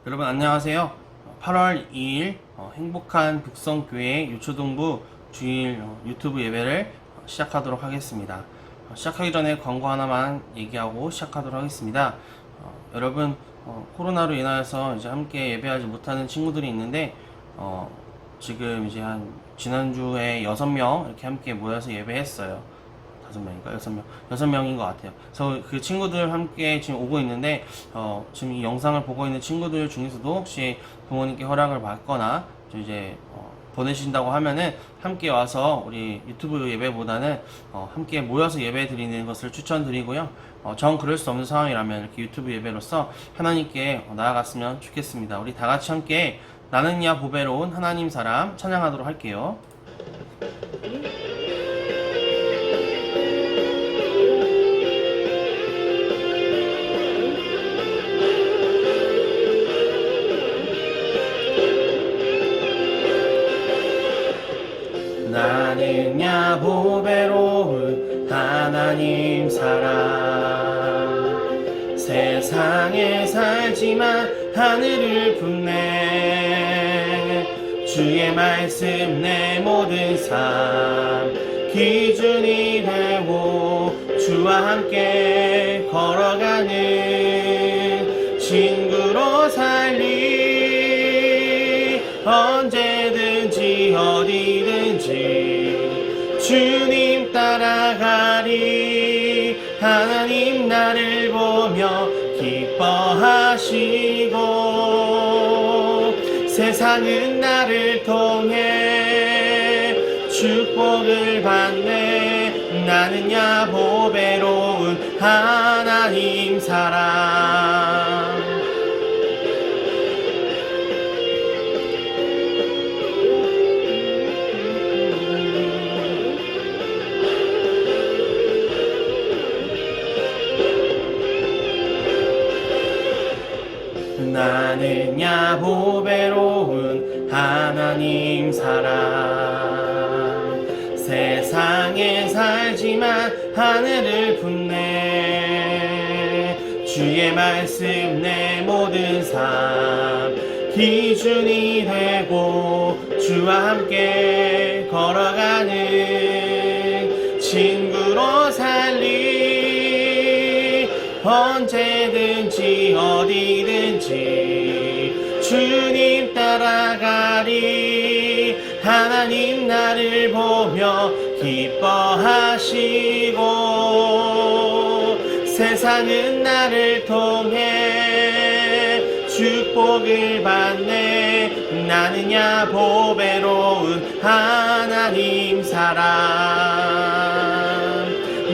여러분 안녕하세요. 8월 2일 행복한 북성교회 유초동부 주일 유튜브 예배를 시작하도록 하겠습니다. 시작하기 전에 광고 하나만 얘기하고 시작하도록 하겠습니다. 여러분 코로나로 인하여서 이제 함께 예배하지 못하는 친구들이 있는데 지금 이제 한 지난주에 6명 이렇게 함께 모여서 예배했어요. 5명인가? 6명? 6명인 것 같아요. 그래서 그 친구들 함께 지금 오고 있는데, 지금 이 영상을 보고 있는 친구들 중에서도 혹시 부모님께 허락을 받거나, 이제, 보내신다고 하면은 함께 와서 우리 유튜브 예배보다는, 함께 모여서 예배 드리는 것을 추천드리고요. 정 그럴 수 없는 상황이라면 이렇게 유튜브 예배로서 하나님께 나아갔으면 좋겠습니다. 우리 다 같이 함께 나는 야 보배로운 하나님 사람 찬양하도록 할게요. 나는 야 보배로운 하나님 사람 세상에 살지만 하늘을 품네 주의 말씀 내 모든 삶 기준이 되고 주와 함께 걸어가는 친구로 살리 언제든지 어디든지 주님 따라가리 하나님 나를 보며 기뻐하시고 세상은 나를 통해 축복을 받네 나는 야 보배로운 하나님 사람 나는 야 보배로운 하나님 사람 세상에 살지만 하늘을 품네 주의 말씀 내 모든 삶 기준이 되고 주와 함께 걸어가는 친구로 살리 언제든지 어디든지 주님 따라가리 하나님 나를 보며 기뻐하시고 세상은 나를 통해 축복을 받네 나는 야 보배로운 하나님 사람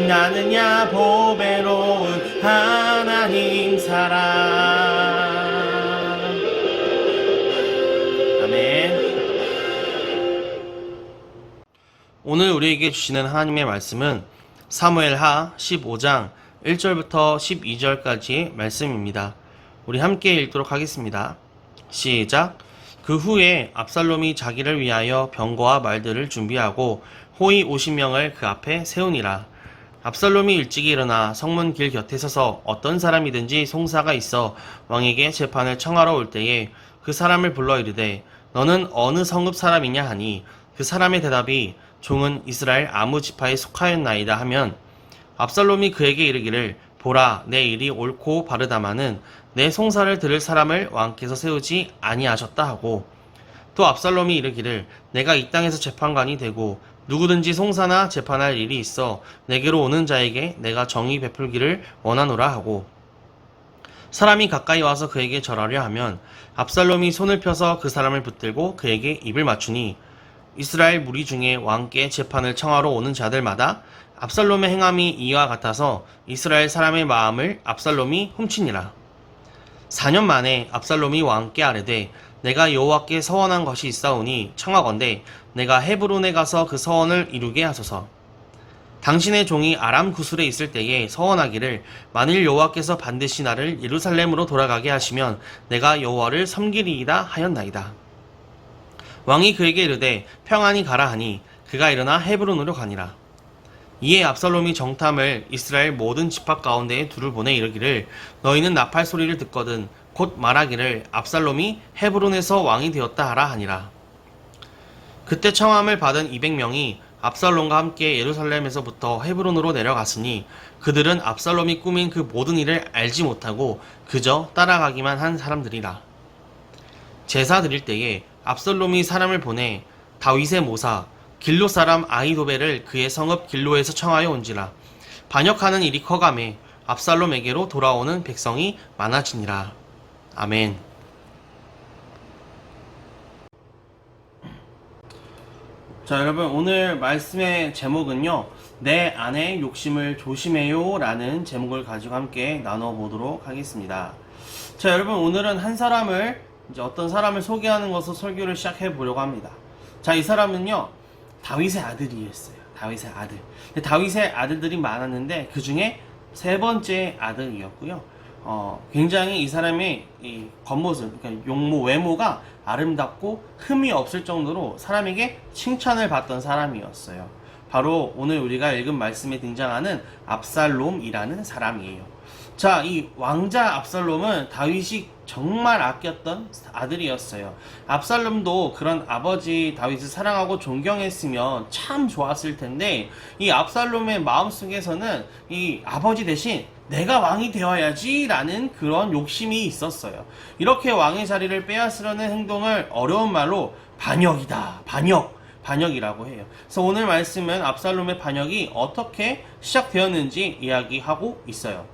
나는 야 보배로운 하나님 사람 아멘. 오늘 우리에게 주시는 하나님의 말씀은 사무엘하 15장 1절부터 12절까지의 말씀입니다. 우리 함께 읽도록 하겠습니다. 시작. 그 후에 압살롬이 자기를 위하여 병거와 말들을 준비하고 호위 50명을 그 앞에 세우니라. 압살롬이 일찍이 일어나 성문 길 곁에 서서 어떤 사람이든지 송사가 있어 왕에게 재판을 청하러 올 때에 그 사람을 불러 이르되 너는 어느 성읍 사람이냐 하니 그 사람의 대답이 종은 이스라엘 아무 지파에 속하였나이다 하면 압살롬이 그에게 이르기를 보라 내 일이 옳고 바르다마는 내 송사를 들을 사람을 왕께서 세우지 아니하셨다 하고 또 압살롬이 이르기를 내가 이 땅에서 재판관이 되고 누구든지 송사나 재판할 일이 있어 내게로 오는 자에게 내가 정의 베풀기를 원하노라 하고 사람이 가까이 와서 그에게 절하려 하면 압살롬이 손을 펴서 그 사람을 붙들고 그에게 입을 맞추니 이스라엘 무리 중에 왕께 재판을 청하러 오는 자들마다 압살롬의 행함이 이와 같아서 이스라엘 사람의 마음을 압살롬이 훔치니라. 4년 만에 압살롬이 왕께 아뢰되 내가 여호와께 서원한 것이 있사오니 청하건대 내가 헤브론에 가서 그 서원을 이루게 하소서. 당신의 종이 아람 구술에 있을 때에 서원하기를 만일 여호와께서 반드시 나를 예루살렘으로 돌아가게 하시면 내가 여호와를 섬기리이다 하였나이다. 왕이 그에게 이르되 평안히 가라 하니 그가 일어나 헤브론으로 가니라. 이에 압살롬이 정탐을 이스라엘 모든 지파 가운데에 둘을 보내 이르기를 너희는 나팔 소리를 듣거든 곧 말하기를 압살롬이 헤브론에서 왕이 되었다 하라 하니라. 그때 청함을 받은 200명이 압살롬과 함께 예루살렘에서부터 헤브론으로 내려갔으니 그들은 압살롬이 꾸민 그 모든 일을 알지 못하고 그저 따라가기만 한 사람들이라. 제사 드릴 때에 압살롬이 사람을 보내 다윗의 모사 길로 사람 아히도벨을 그의 성읍 길로에서 청하여 온지라. 반역하는 일이 커가매 압살롬에게로 돌아오는 백성이 많아지니라. 아멘. 자, 여러분, 오늘 말씀의 제목은요, 내 안의 욕심을 조심해요 라는 제목을 가지고 함께 나눠보도록 하겠습니다. 자, 여러분, 오늘은 이제 어떤 사람을 소개하는 것으로 설교를 시작해 보려고 합니다. 자, 이 사람은요, 다윗의 아들이었어요. 다윗의 아들. 다윗의 아들들이 많았는데 그 중에 세 번째 아들이었고요. 굉장히 이 사람의 이 겉모습, 그러니까 외모가 아름답고 흠이 없을 정도로 사람에게 칭찬을 받던 사람이었어요. 바로 오늘 우리가 읽은 말씀에 등장하는 압살롬이라는 사람이에요. 자, 이 왕자 압살롬은 다윗이 정말 아꼈던 아들이었어요. 압살롬도 그런 아버지 다윗을 사랑하고 존경했으면 참 좋았을 텐데, 이 압살롬의 마음속에서는 이 아버지 대신 내가 왕이 되어야지 라는 그런 욕심이 있었어요. 이렇게 왕의 자리를 빼앗으려는 행동을 어려운 말로 반역이다. 반역이라고 해요. 그래서 오늘 말씀은 압살롬의 반역이 어떻게 시작되었는지 이야기하고 있어요.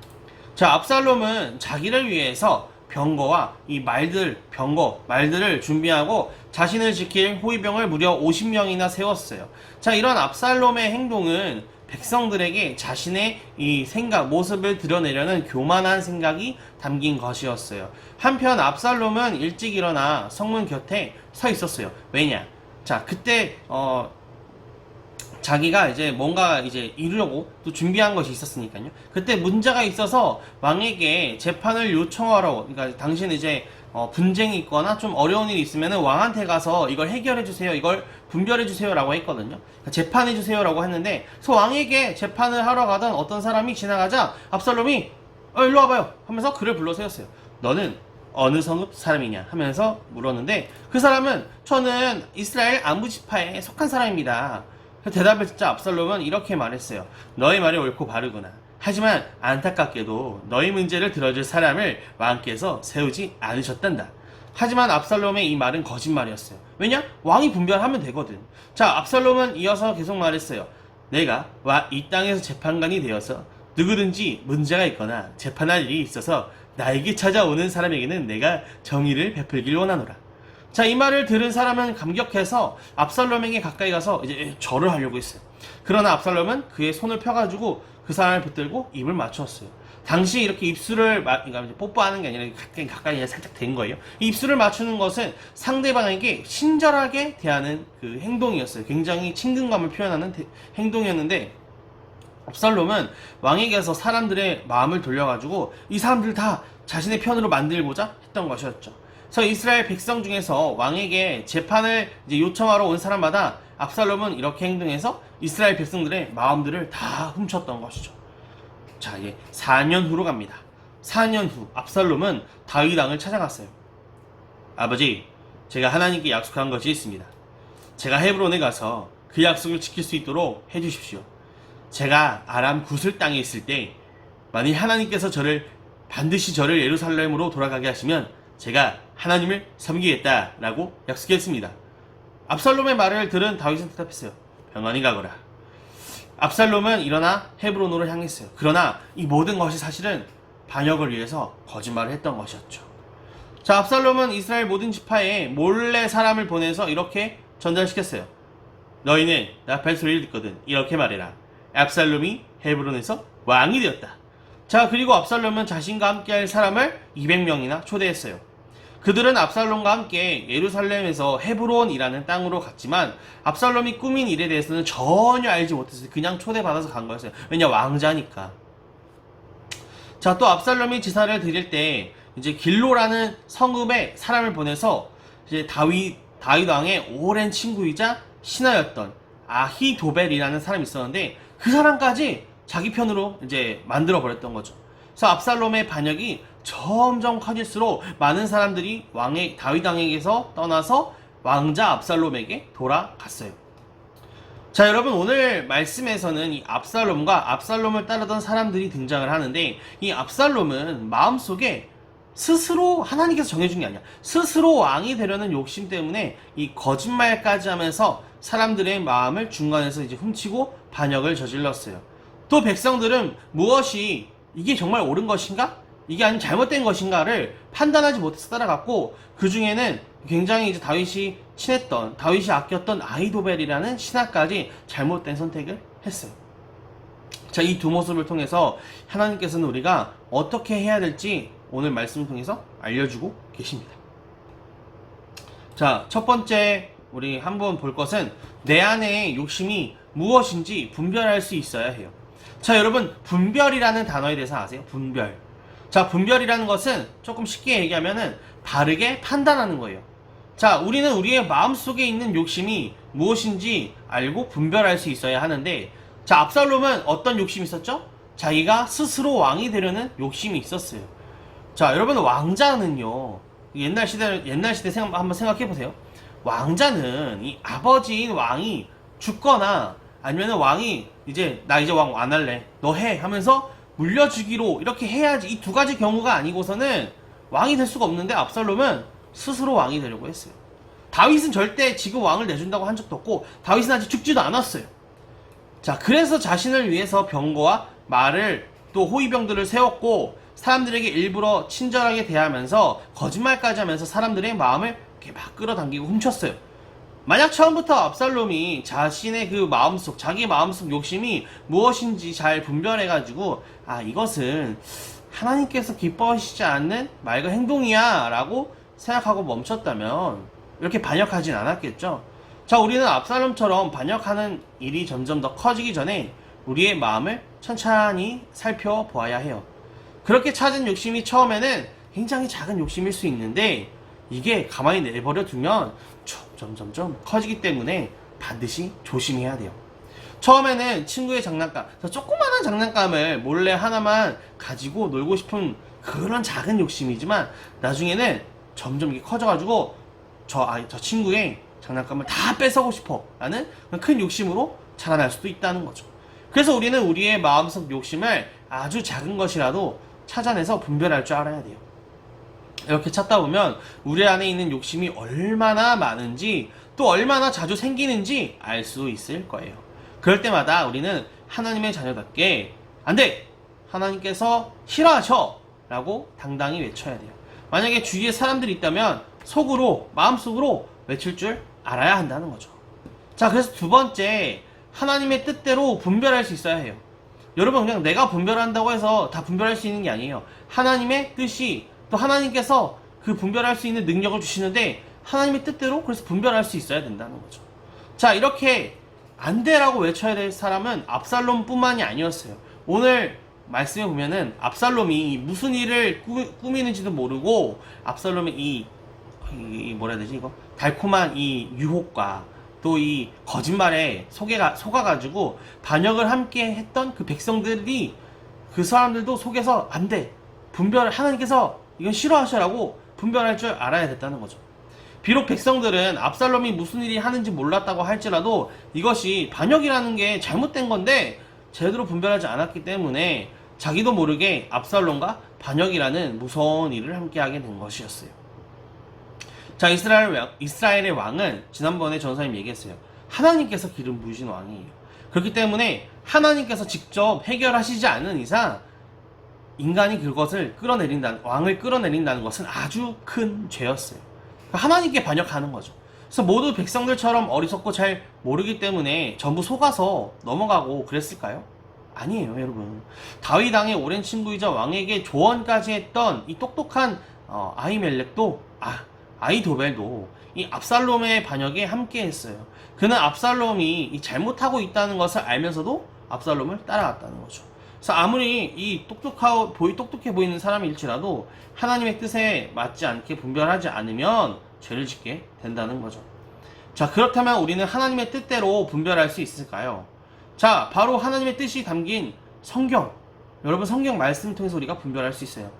자, 압살롬은 자기를 위해서 병거와 이 말들을 준비하고 자신을 지킬 호위병을 무려 50명이나 세웠어요. 자, 이런 압살롬의 행동은 백성들에게 자신의 이 모습을 드러내려는 교만한 생각이 담긴 것이었어요. 한편 압살롬은 일찍 일어나 성문 곁에 서 있었어요. 왜냐? 자, 그때 자기가 이제 뭔가 이제 이루려고 또 준비한 것이 있었으니까요. 그때 문제가 있어서 왕에게 재판을 요청하러, 그러니까 당신 이제 분쟁이 있거나 좀 어려운 일이 있으면은 왕한테 가서 이걸 해결해 주세요, 이걸 분별해 주세요라고 했거든요. 그러니까 재판해 주세요라고 했는데, 그래서 왕에게 재판을 하러 가던 어떤 사람이 지나가자 압살롬이 일로 와봐요 하면서 그를 불러 세웠어요. 너는 어느 성읍 사람이냐 하면서 물었는데, 그 사람은 저는 이스라엘 아무 지파에 속한 사람입니다. 대답을 듣자 압살롬은 이렇게 말했어요. 너의 말이 옳고 바르구나. 하지만 안타깝게도 너의 문제를 들어줄 사람을 왕께서 세우지 않으셨단다. 하지만 압살롬의 이 말은 거짓말이었어요. 왜냐? 왕이 분별하면 되거든. 자, 압살롬은 이어서 계속 말했어요. 내가 이 땅에서 재판관이 되어서 누구든지 문제가 있거나 재판할 일이 있어서 나에게 찾아오는 사람에게는 내가 정의를 베풀길 원하노라. 자, 이 말을 들은 사람은 감격해서 압살롬에게 가까이 가서 이제 절을 하려고 했어요. 그러나 압살롬은 그의 손을 펴가지고 그 사람을 붙들고 입을 맞추었어요. 당시 이렇게 입술을 그러니까 뽀뽀하는 게 아니라 가까이 살짝 된 거예요. 이 입술을 맞추는 것은 상대방에게 친절하게 대하는 그 행동이었어요. 굉장히 친근감을 표현하는 행동이었는데, 압살롬은 왕에게서 사람들의 마음을 돌려가지고 이 사람들 다 자신의 편으로 만들고자 했던 것이었죠. 그래서 이스라엘 백성 중에서 왕에게 재판을 이제 요청하러 온 사람마다 압살롬은 이렇게 행동해서 이스라엘 백성들의 마음들을 다 훔쳤던 것이죠. 자, 이제 4년 후로 갑니다. 4년 후 압살롬은 다윗 왕을 찾아갔어요. 아버지, 제가 하나님께 약속한 것이 있습니다. 제가 헤브론에 가서 그 약속을 지킬 수 있도록 해주십시오. 제가 아람 구슬 땅에 있을 때 만일 하나님께서 반드시 저를 예루살렘으로 돌아가게 하시면 제가 하나님을 섬기겠다라고 약속했습니다. 압살롬의 말을 들은 다윗은 대답했어요. 평안히 가거라. 압살롬은 일어나 헤브론으로 향했어요. 그러나 이 모든 것이 사실은 반역을 위해서 거짓말을 했던 것이었죠. 자, 압살롬은 이스라엘 모든 지파에 몰래 사람을 보내서 이렇게 전달시켰어요. 너희는 나 벨소리를 듣거든 이렇게 말해라. 압살롬이 헤브론에서 왕이 되었다. 자, 그리고 압살롬은 자신과 함께할 사람을 200명이나 초대했어요. 그들은 압살롬과 함께 예루살렘에서 헤브론이라는 땅으로 갔지만 압살롬이 꾸민 일에 대해서는 전혀 알지 못했어요. 그냥 초대받아서 간 거였어요. 왜냐, 왕자니까. 자, 또 압살롬이 제사를 드릴 때 이제 길로라는 성읍에 사람을 보내서 이제 다윗 왕의 오랜 친구이자 신하였던 아히도벨이라는 사람이 있었는데 그 사람까지 자기 편으로 이제 만들어 버렸던 거죠. 그래서 압살롬의 반역이 점점 커질수록 많은 사람들이 왕의 다윗 왕에게서 떠나서 왕자 압살롬에게 돌아갔어요. 자, 여러분, 오늘 말씀에서는 이 압살롬과 압살롬을 따르던 사람들이 등장을 하는데, 이 압살롬은 마음속에 스스로 하나님께서 정해준 게 아니야. 스스로 왕이 되려는 욕심 때문에 이 거짓말까지 하면서 사람들의 마음을 중간에서 이제 훔치고 반역을 저질렀어요. 또 백성들은 무엇이 이게 정말 옳은 것인가? 이게 아니면 잘못된 것인가를 판단하지 못해서 따라갔고, 그 중에는 굉장히 이제 다윗이 친했던, 다윗이 아꼈던 아히도벨이라는 신하까지 잘못된 선택을 했어요. 자, 이 두 모습을 통해서 하나님께서는 우리가 어떻게 해야 될지 오늘 말씀을 통해서 알려주고 계십니다. 자, 첫 번째 우리 한번 볼 것은 내 안에 욕심이 무엇인지 분별할 수 있어야 해요. 자, 여러분, 분별이라는 단어에 대해서 아세요? 분별. 자, 분별이라는 것은 조금 쉽게 얘기하면은 바르게 판단하는 거예요. 자, 우리는 우리의 마음속에 있는 욕심이 무엇인지 알고 분별할 수 있어야 하는데, 자, 압살롬은 어떤 욕심이 있었죠? 자기가 스스로 왕이 되려는 욕심이 있었어요. 자, 여러분, 왕자는요, 옛날 시대 한번 생각해 보세요. 왕자는 이 아버지인 왕이 죽거나 아니면 왕이 나 이제 왕 안 할래, 너 해 하면서 물려주기로 이렇게 해야지, 이 두 가지 경우가 아니고서는 왕이 될 수가 없는데, 압살롬은 스스로 왕이 되려고 했어요. 다윗은 절대 지금 왕을 내준다고 한 적도 없고, 다윗은 아직 죽지도 않았어요. 자, 그래서 자신을 위해서 병거와 말을 또 호위병들을 세웠고, 사람들에게 일부러 친절하게 대하면서 거짓말까지 하면서 사람들의 마음을 이렇게 막 끌어당기고 훔쳤어요. 만약 처음부터 압살롬이 자신의 그 마음속, 자기 마음속 욕심이 무엇인지 잘 분별해가지고, 아, 이것은 하나님께서 기뻐하시지 않는 말과 행동이야 라고 생각하고 멈췄다면 이렇게 반역하진 않았겠죠. 자, 우리는 압살롬처럼 반역하는 일이 점점 더 커지기 전에 우리의 마음을 천천히 살펴보아야 해요. 그렇게 찾은 욕심이 처음에는 굉장히 작은 욕심일 수 있는데, 이게 가만히 내버려 두면 점점 커지기 때문에 반드시 조심해야 돼요. 처음에는 친구의 장난감, 조그마한 장난감을 몰래 하나만 가지고 놀고 싶은 그런 작은 욕심이지만, 나중에는 점점 이게 커져가지고 저 친구의 장난감을 다 뺏어고 싶어 라는 큰 욕심으로 자라날 수도 있다는 거죠. 그래서 우리는 우리의 마음속 욕심을 아주 작은 것이라도 찾아내서 분별할 줄 알아야 돼요. 이렇게 찾다 보면 우리 안에 있는 욕심이 얼마나 많은지, 또 얼마나 자주 생기는지 알 수 있을 거예요. 그럴 때마다 우리는 하나님의 자녀답게 안 돼! 하나님께서 싫어하셔! 라고 당당히 외쳐야 돼요. 만약에 주위에 사람들이 있다면 속으로, 마음속으로 외칠 줄 알아야 한다는 거죠. 자, 그래서 두 번째, 하나님의 뜻대로 분별할 수 있어야 해요. 여러분, 그냥 내가 분별한다고 해서 다 분별할 수 있는 게 아니에요. 하나님의 뜻이, 또 하나님께서 그 분별할 수 있는 능력을 주시는데, 하나님의 뜻대로 그래서 분별할 수 있어야 된다는 거죠. 자, 이렇게 안 돼라고 외쳐야 될 사람은 압살롬 뿐만이 아니었어요. 오늘 말씀에 보면은 압살롬이 무슨 일을 꾸미는지도 모르고, 압살롬의 뭐라 해야 되지, 이거? 달콤한 이 유혹과 또 이 거짓말에 속아가지고 반역을 함께 했던 그 백성들이, 그 사람들도 속에서 안 돼, 하나님께서 이건 싫어하셔라고 분별할 줄 알아야 됐다는 거죠. 비록 백성들은 압살롬이 무슨 일이 하는지 몰랐다고 할지라도 이것이 반역이라는 게 잘못된 건데 제대로 분별하지 않았기 때문에 자기도 모르게 압살롬과 반역이라는 무서운 일을 함께 하게 된 것이었어요. 자, 이스라엘의 왕은 지난번에 전사님 얘기했어요. 하나님께서 기름 부으신 왕이에요. 그렇기 때문에 하나님께서 직접 해결하시지 않는 이상 인간이 그것을 왕을 끌어내린다는 것은 아주 큰 죄였어요. 하나님께 반역하는 거죠. 그래서 모두 백성들처럼 어리석고 잘 모르기 때문에 전부 속아서 넘어가고 그랬을까요? 아니에요, 여러분. 다윗 왕의 오랜 친구이자 왕에게 조언까지 했던 이 똑똑한 아히멜렉도, 아히도벨도 이 압살롬의 반역에 함께 했어요. 그는 압살롬이 잘못하고 있다는 것을 알면서도 압살롬을 따라갔다는 거죠. 그래서 아무리 이 똑똑해 보이는 사람일지라도 하나님의 뜻에 맞지 않게 분별하지 않으면 죄를 짓게 된다는 거죠. 자, 그렇다면 우리는 하나님의 뜻대로 분별할 수 있을까요? 자, 바로 하나님의 뜻이 담긴 성경. 여러분, 성경 말씀을 통해서 우리가 분별할 수 있어요.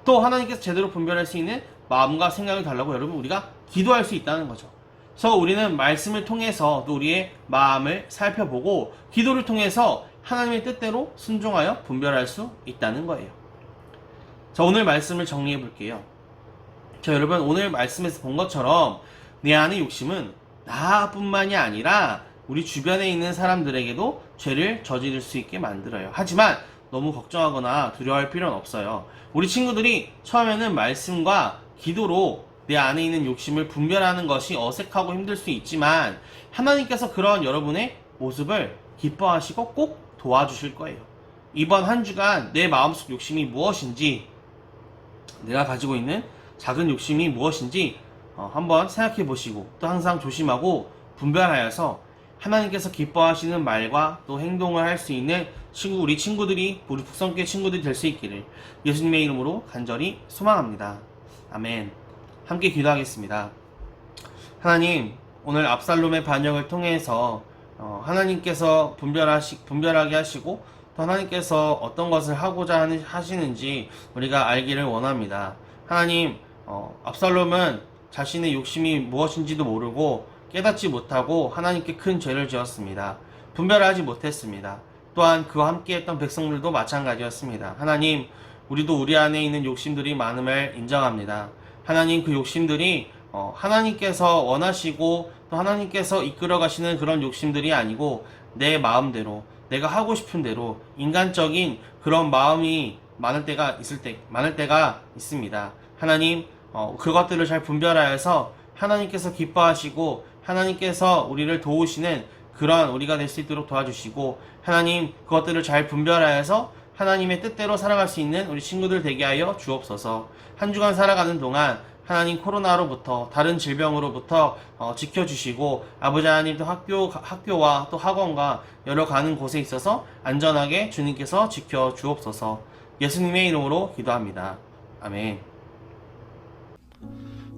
또 하나님께서 제대로 분별할 수 있는 마음과 생각을 달라고 여러분 우리가 기도할 수 있다는 거죠. 그래서 우리는 말씀을 통해서 또 우리의 마음을 살펴보고 기도를 통해서 하나님의 뜻대로 순종하여 분별할 수 있다는 거예요. 자, 오늘 말씀을 정리해 볼게요. 자, 여러분 오늘 말씀에서 본 것처럼 내 안의 욕심은 나뿐만이 아니라 우리 주변에 있는 사람들에게도 죄를 저지를 수 있게 만들어요. 하지만 너무 걱정하거나 두려워할 필요는 없어요. 우리 친구들이 처음에는 말씀과 기도로 내 안에 있는 욕심을 분별하는 것이 어색하고 힘들 수 있지만 하나님께서 그런 여러분의 모습을 기뻐하시고 꼭 도와주실 거예요. 이번 한 주간 내 마음속 욕심이 무엇인지, 내가 가지고 있는 작은 욕심이 무엇인지 한번 생각해 보시고 또 항상 조심하고 분별하여서 하나님께서 기뻐하시는 말과 또 행동을 할 수 있는 우리 친구들이, 우리 북성교회 친구들이 될 수 있기를 예수님의 이름으로 간절히 소망합니다. 아멘. 함께 기도하겠습니다. 하나님, 오늘 압살롬의 반역을 통해서 하나님께서 분별하게 하시고 또 하나님께서 어떤 것을 하고자 하시는지 우리가 알기를 원합니다. 하나님, 압살롬은 자신의 욕심이 무엇인지도 모르고 깨닫지 못하고 하나님께 큰 죄를 지었습니다. 분별하지 못했습니다. 또한 그와 함께했던 백성들도 마찬가지였습니다. 하나님, 우리도 우리 안에 있는 욕심들이 많음을 인정합니다. 하나님, 그 욕심들이 하나님께서 원하시고 또 하나님께서 이끌어 가시는 그런 욕심들이 아니고 내 마음대로, 내가 하고 싶은 대로 인간적인 그런 마음이 많을 때가 있습니다. 하나님, 그것들을 잘 분별하여서 하나님께서 기뻐하시고 하나님께서 우리를 도우시는 그런 우리가 될 수 있도록 도와주시고, 하나님 그것들을 잘 분별하여서 하나님의 뜻대로 살아갈 수 있는 우리 친구들 되게 하여 주옵소서. 한 주간 살아가는 동안 하나님 코로나로부터, 다른 질병으로부터 지켜주시고, 아버지 하나님 또 학교와 또 학원과 여러 가는 곳에 있어서 안전하게 주님께서 지켜 주옵소서. 예수님의 이름으로 기도합니다. 아멘.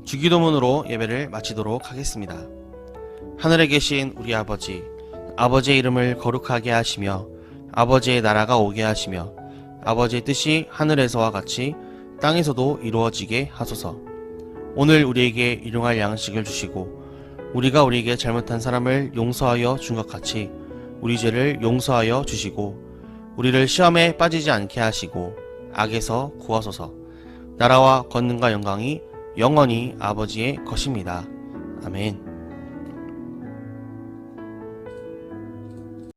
주기도문으로 예배를 마치도록 하겠습니다. 하늘에 계신 우리 아버지, 아버지의 이름을 거룩하게 하시며 아버지의 나라가 오게 하시며 아버지의 뜻이 하늘에서와 같이 땅에서도 이루어지게 하소서. 오늘 우리에게 일용할 양식을 주시고 우리가 우리에게 잘못한 사람을 용서하여 준 것 같이 우리 죄를 용서하여 주시고 우리를 시험에 빠지지 않게 하시고 악에서 구하소서. 나라와 권능과 영광이 영원히 아버지의 것입니다. 아멘.